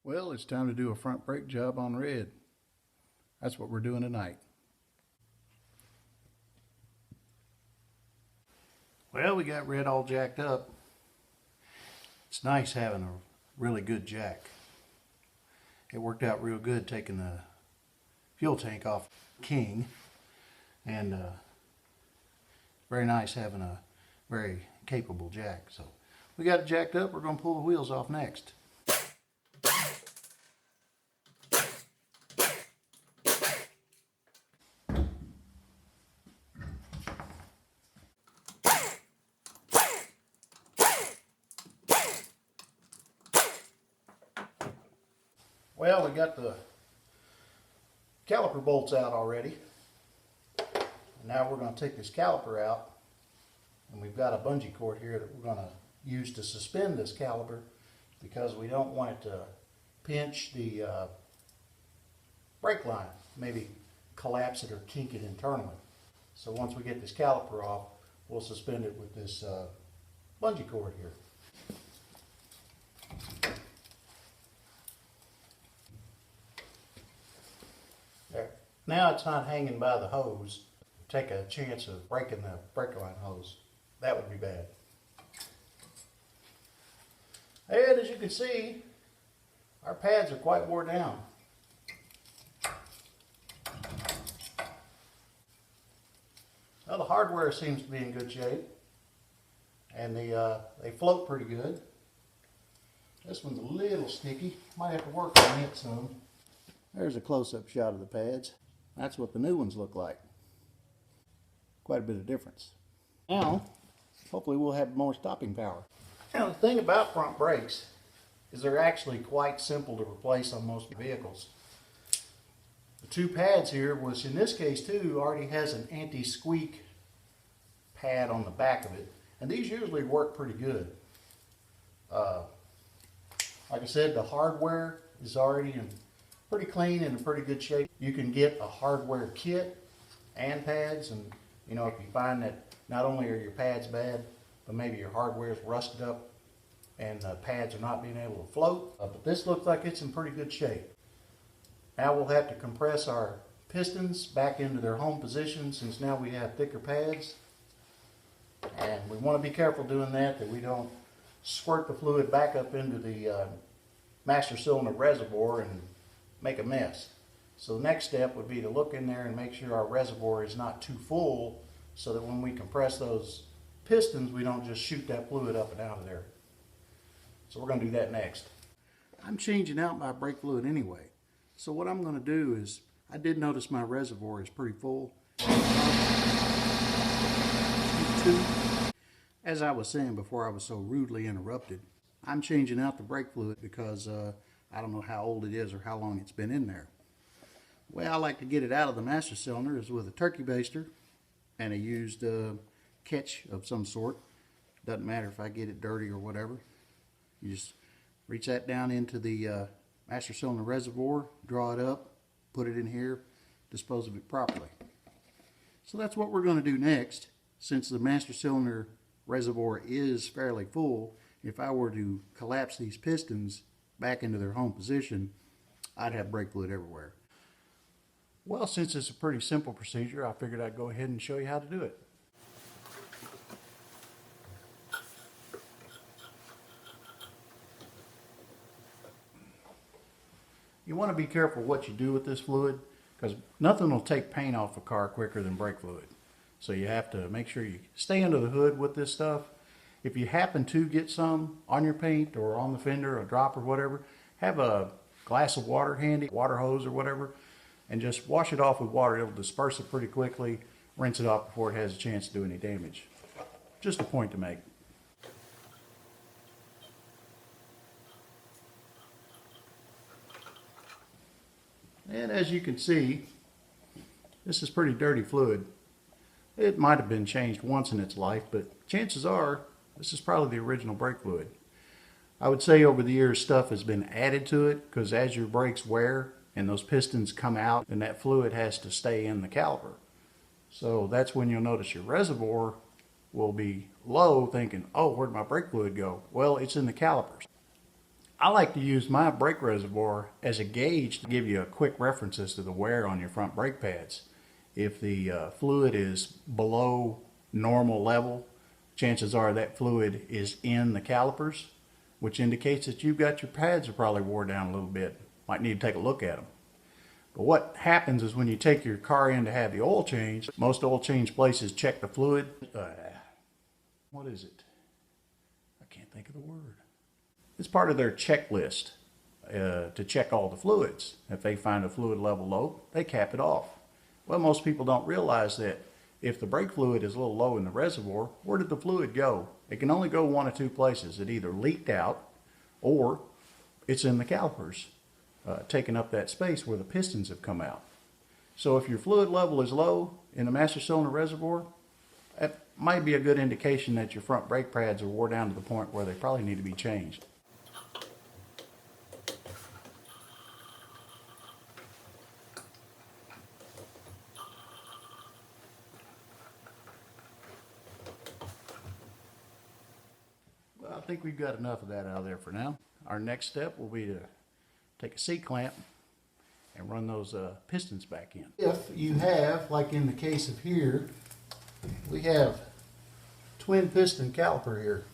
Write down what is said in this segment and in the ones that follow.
Well, it's time to do a front brake job on Red. That's what we're doing tonight. Well, we got Red all jacked up. It's nice having a really good jack. It worked out real good taking the fuel tank off King, and very nice having a very capable jack. So we got it jacked up. We're going to pull the wheels off next. Well, we got the caliper bolts out already. Now we're going to take this caliper out, and we've got a bungee cord here that we're going to use to suspend this caliper because we don't want it to pinch the brake line, maybe collapse it or kink it internally. So once we get this caliper off, we'll suspend it with this bungee cord here. There. Now it's not hanging by the hose. Take a chance of breaking the brake line hose. That would be bad. And as you can see, our pads are quite worn down. Well, the hardware seems to be in good shape, and they float pretty good. This one's a little sticky. Might have to work on it some. There's a close-up shot of the pads. That's what the new ones look like. Quite a bit of difference. Now, hopefully we'll have more stopping power. Now, the thing about front brakes is they're actually quite simple to replace on most vehicles. The two pads here, which in this case too, already has an anti-squeak pad on the back of it. And these usually work pretty good. Like I said, the hardware is already in pretty clean and in pretty good shape. You can get a hardware kit and pads, and you know, if you find that not only are your pads bad, but maybe your hardware is rusted up and the pads are not being able to float, but this looks like it's in pretty good shape. Now we'll have to compress our pistons back into their home position since now we have thicker pads, and we want to be careful doing that we don't squirt the fluid back up into the master cylinder reservoir and make a mess. So the next step would be to look in there and make sure our reservoir is not too full so that when we compress those pistons, we don't just shoot that fluid up and out of there. So we're going to do that next. I'm changing out my brake fluid anyway. So what I'm going to do is, I did notice my reservoir is pretty full. As I was saying before I was so rudely interrupted, I'm changing out the brake fluid because I don't know how old it is or how long it's been in there. The way I like to get it out of the master cylinder is with a turkey baster and a used catch of some sort. Doesn't matter if I get it dirty or whatever. You just reach that down into the master cylinder reservoir, draw it up, put it in here, dispose of it properly. So that's what we're going to do next. Since the master cylinder reservoir is fairly full, if I were to collapse these pistons back into their home position, I'd have brake fluid everywhere. Well, since it's a pretty simple procedure, I figured I'd go ahead and show you how to do it. You want to be careful what you do with this fluid because nothing will take paint off a car quicker than brake fluid. So you have to make sure you stay under the hood with this stuff. If you happen to get some on your paint or on the fender, a drop or whatever, have a glass of water handy, water hose or whatever, and just wash it off with water. It'll disperse it pretty quickly. Rinse it off before it has a chance to do any damage. Just a point to make. And as you can see, this is pretty dirty fluid. It might have been changed once in its life, but chances are this is probably the original brake fluid. I would say over the years stuff has been added to it because as your brakes wear and those pistons come out, then that fluid has to stay in the caliper. So that's when you'll notice your reservoir will be low, thinking, oh, where'd my brake fluid go? Well, it's in the calipers. I like to use my brake reservoir as a gauge to give you a quick reference as to the wear on your front brake pads. If the fluid is below normal level, chances are that fluid is in the calipers, which indicates that you've got your pads are probably wore down a little bit. Might need to take a look at them. But what happens is when you take your car in to have the oil change, most oil change places check the fluid. What is it? I can't think of the word. It's part of their checklist to check all the fluids. If they find a fluid level low, they cap it off. Well, most people don't realize that if the brake fluid is a little low in the reservoir, where did the fluid go? It can only go one of two places. It either leaked out or it's in the calipers, taking up that space where the pistons have come out. So if your fluid level is low in the master cylinder reservoir, that might be a good indication that your front brake pads are wore down to the point where they probably need to be changed. Well, I think we've got enough of that out of there for now. Our next step will be to take a C-clamp and run those pistons back in. If you have, like in the case of here, we have twin piston caliper here.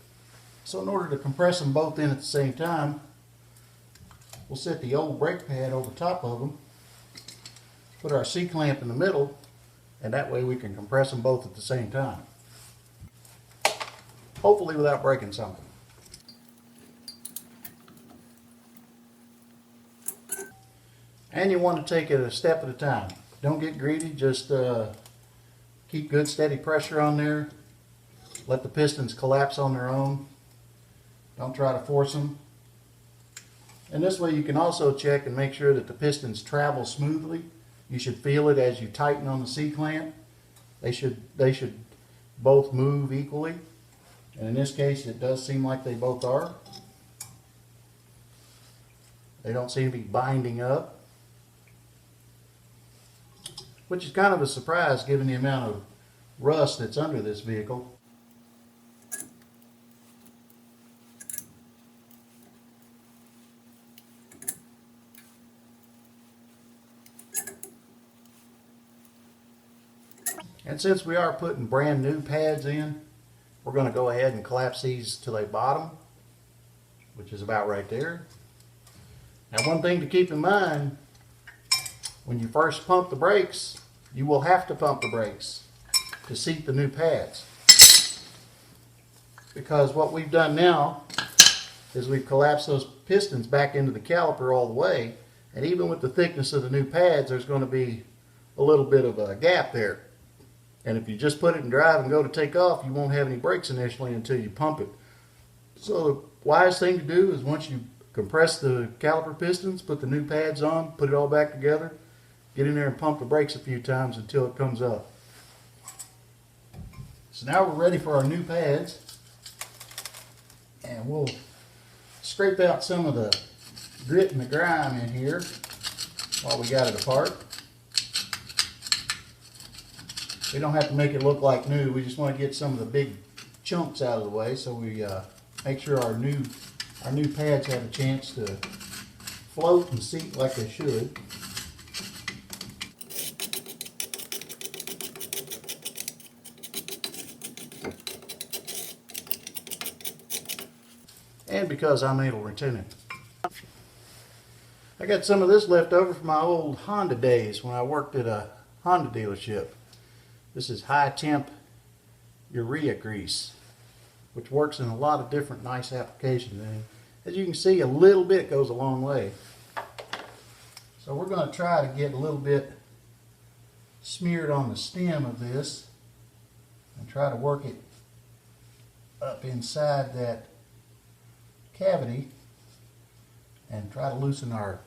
So in order to compress them both in at the same time, we'll set the old brake pad over top of them, put our C-clamp in the middle, and that way we can compress them both at the same time. Hopefully without breaking something. And you want to take it a step at a time. Don't get greedy, just keep good steady pressure on there. Let the pistons collapse on their own. Don't try to force them. And this way you can also check and make sure that the pistons travel smoothly. You should feel it as you tighten on the C-clamp. They should both move equally. And in this case it does seem like they both are. They don't seem to be binding up, which is kind of a surprise given the amount of rust that's under this vehicle. And since we are putting brand new pads in, we're going to go ahead and collapse these to the bottom, which is about right there. Now, one thing to keep in mind, when you first pump the brakes, you will have to pump the brakes to seat the new pads. Because what we've done now is we've collapsed those pistons back into the caliper all the way, and even with the thickness of the new pads, there's going to be a little bit of a gap there. And if you just put it in drive and go to take off, you won't have any brakes initially until you pump it. So the wise thing to do is once you compress the caliper pistons, put the new pads on, put it all back together, get in there and pump the brakes a few times until it comes up. So now we're ready for our new pads. And we'll scrape out some of the grit and the grime in here while we got it apart. We don't have to make it look like new. We just want to get some of the big chunks out of the way so we make sure our new pads have a chance to float and seat like they should. And because I'm anal retentive. I got some of this left over from my old Honda days when I worked at a Honda dealership. This is high temp urea grease, which works in a lot of different nice applications. And as you can see, a little bit goes a long way. So we're going to try to get a little bit smeared on the stem of this and try to work it up inside that cavity and try to loosen our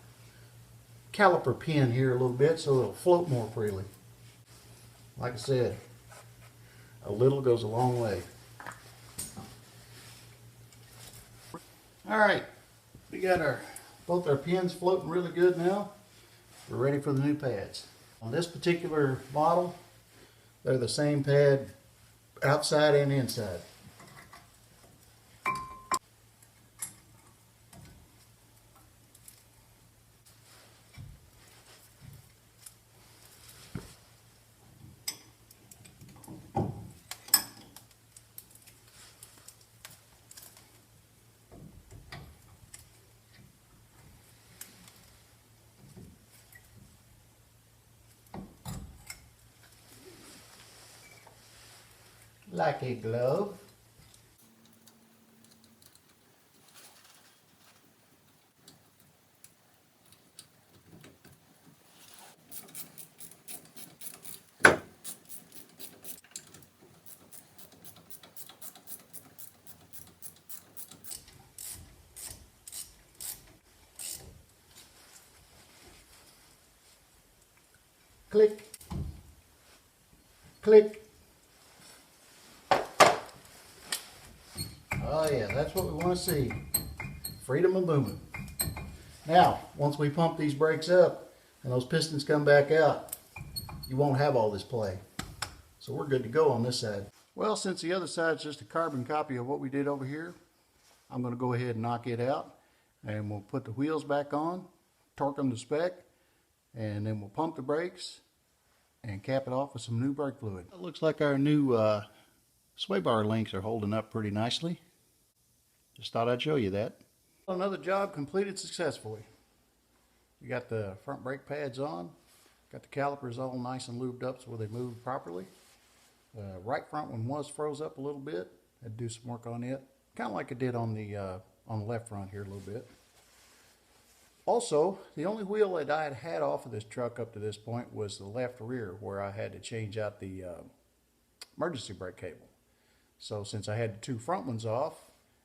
caliper pin here a little bit so it'll float more freely. Like I said, a little goes a long way. Alright, we got both our pins floating really good now. We're ready for the new pads. On this particular model, they're the same pad outside and inside. like a glove. Click, click. Oh yeah, that's what we want to see. Freedom of movement. Now, once we pump these brakes up and those pistons come back out, you won't have all this play. So we're good to go on this side. Well, since the other side's just a carbon copy of what we did over here, I'm going to go ahead and knock it out, and we'll put the wheels back on, torque them to spec, and then we'll pump the brakes and cap it off with some new brake fluid. It looks like our new sway bar links are holding up pretty nicely. Just thought I'd show you that. Another job completed successfully. We got the front brake pads on, got the calipers all nice and lubed up so they move properly. The right front one was froze up a little bit. Had to do some work on it, kind of like I did on the left front here a little bit. Also, the only wheel that I had had off of this truck up to this point was the left rear, where I had to change out the emergency brake cable. So since I had the two front ones off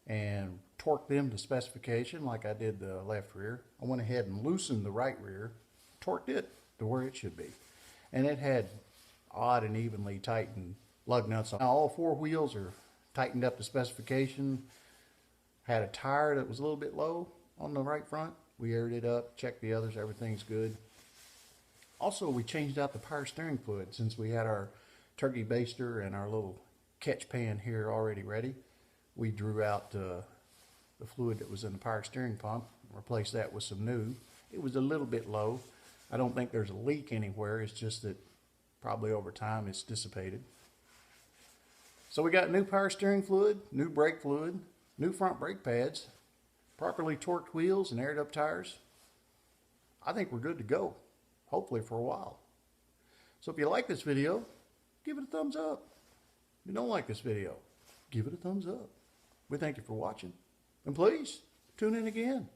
and torqued them to specification like I did the left rear, I went ahead and loosened the right rear, torqued it to where it should be. And it had odd and evenly tightened lug nuts on. Now all four wheels are tightened up to specification. Had a tire that was a little bit low on the right front. We aired it up, checked the others, everything's good. Also, we changed out the power steering fluid since we had our turkey baster and our little catch pan here already ready. We drew out the fluid that was in the power steering pump, replaced that with some new. It was a little bit low. I don't think there's a leak anywhere. It's just that probably over time it's dissipated. So we got new power steering fluid, new brake fluid, new front brake pads, properly torqued wheels and aired up tires. I think we're good to go, hopefully for a while. So if you like this video, give it a thumbs up. If you don't like this video, give it a thumbs up. We thank you for watching. And please, tune in again.